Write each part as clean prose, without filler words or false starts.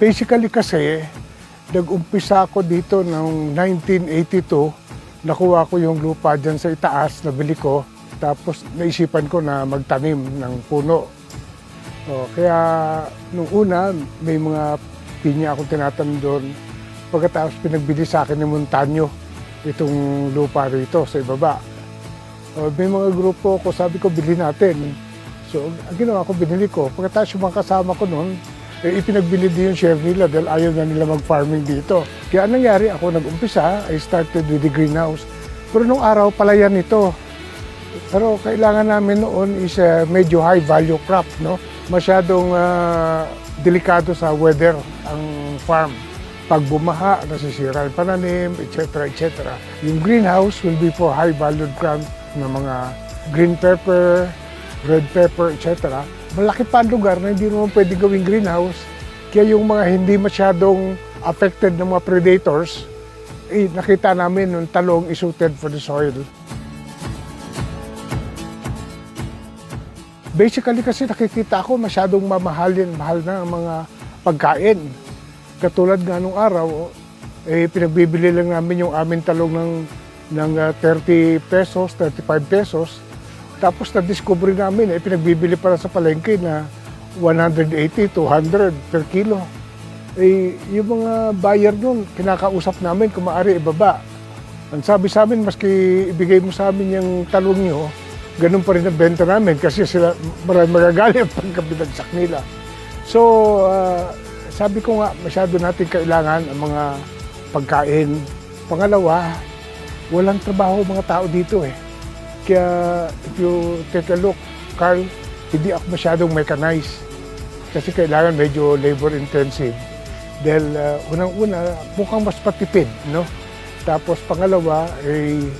Basically kasi, nag-umpisa ako dito noong 1982. Nakuha ko yung lupa dyan sa itaas, nabili ko. Tapos naisipan ko na magtanim ng puno. Kaya nung una, may mga pinya akong tinatanim doon. Pagkatapos pinagbili sa akin ni Montaño itong lupa rito sa ibaba. May mga grupo ko, sabi ko, bili natin. So, ang ginawa ko, binili ko. Pagkatapos yung mga kasama ko noon, ipinagbili din yung share nila dahil ayaw na nila mag-farming dito. Kaya anong nangyari, ako nag-umpisa, I started with the greenhouse. Pero nung araw, palayan ito. Pero kailangan namin noon is medyo high value crop, no? Masyadong delikado sa weather ang farm. Pag bumaha, nasisira yung pananim, etc. etc. Yung greenhouse will be for high valued crop na mga green pepper, red pepper, etc. Malaki pa ang lugar na hindi naman pwede gawing greenhouse. Kaya yung mga hindi masyadong affected ng mga predators, nakita namin yung talong is suited for the soil. Basically kasi nakikita ko masyadong mahal na ang mga pagkain. Katulad nga nung araw, pinagbibili lang namin yung aming talong ng 30 pesos, 35 pesos. Tapos na-discover namin, pinagbibili para sa palengke na 180, 200 per kilo. Yung mga buyer nun, kinakausap namin kung maaari ibaba. Ang sabi sa amin, maski ibigay mo sa amin yung talong nyo, ganun pa rin ang benta namin kasi sila marami magagalit pagka binagsak nila. So, sabi ko nga, masyado natin kailangan ang mga pagkain. Pangalawa, walang trabaho mga tao dito eh. Kaya if you take a look, Carl, hindi ako masyadong mechanized. Kasi kailangan medyo labor intensive. Dahil unang-una, mukhang mas patipid, no? Tapos pangalawa,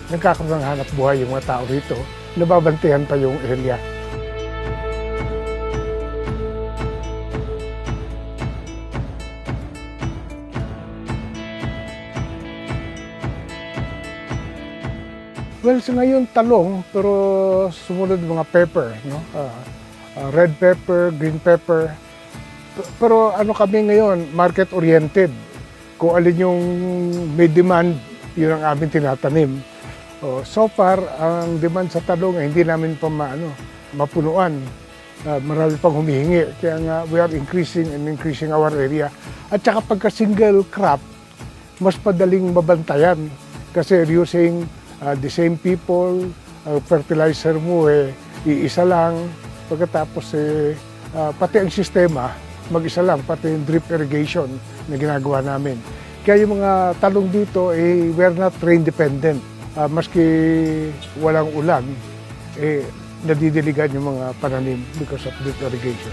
nagkakaroon ng hanap buhay yung mga tao rito. Nababantayan pa yung area. Well, sa ngayon talong, pero sumunod mga pepper, no? Red pepper, green pepper. Pero ano kami ngayon, market-oriented. Kung alin yung may demand, yun ang aming tinatanim. So far, ang demand sa talong ay hindi namin pa mapunuan. Marami pang humihingi. Kaya nga, we are increasing our area. At saka pagka single crop, mas padaling mabantayan. Kasi using the same people, fertilizer mo iisa lang. Pagkatapos pati ang sistema, mag-isa lang, pati yung drip irrigation na ginagawa namin. Kaya yung mga talong dito, we're not rain dependent. Maski walang ulan, nadidiligan yung mga pananim because of drip irrigation.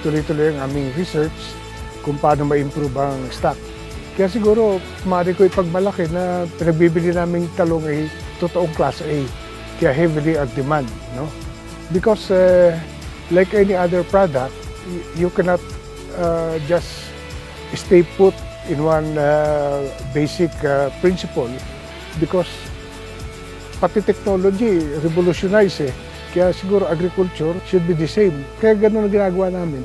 Tuloy-tuloy ang aming research kung paano ma-improve ang stock. Kaya siguro, maaari ko ipagmalaki na pinagbibili naming talong ay totoong class A. Kaya heavily at demand, no? Because like any other product, you cannot just stay put in one basic principle. Because pati technology, revolutionize eh. Kaya siguro agriculture should be the same. Kaya ganun ang ginagawa namin.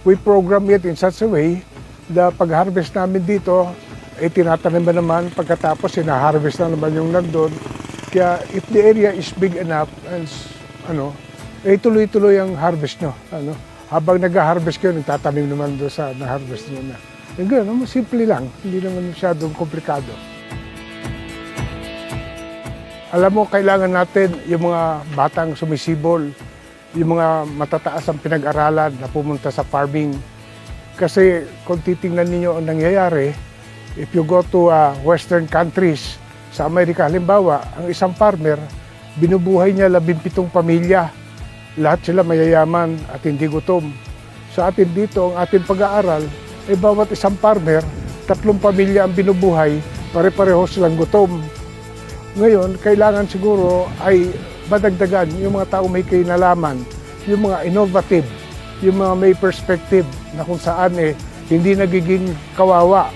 We program it in such a way na pag-harvest namin dito, tinatanim naman, pagkatapos sina-harvest na naman yung nandun. Kaya if the area is big enough, tuloy-tuloy ang harvest nyo. Habang nag-harvest kayo, nagtatanim naman doon sa na-harvest nyo na. Yung gano'n, simple lang, hindi naman masyadong komplikado. Alam mo, kailangan natin yung mga batang sumisibol, yung mga matataas ang pinag-aralan na pumunta sa farming. Kasi kung titingnan ninyo ang nangyayari, if you go to western countries, sa Amerika, halimbawa, ang isang farmer, binubuhay niya 17 pamilya. Lahat sila mayayaman at hindi gutom. Sa atin dito, ang ating pag-aaral, bawat isang farmer, 3 pamilya ang binubuhay, pare-pareho silang gutom. Ngayon, kailangan siguro ay madagdagan yung mga tao may kinalaman, yung mga innovative, yung mga may perspective na kung saan hindi nagiging kawawa,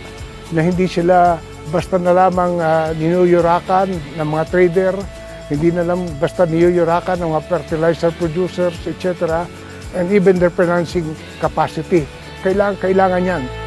na hindi sila basta na lamang ninuyurakan ng mga trader, hindi na lang basta niyuyurakan ng mga fertilizer producers, etc. and even their financing capacity. Kailangan yan.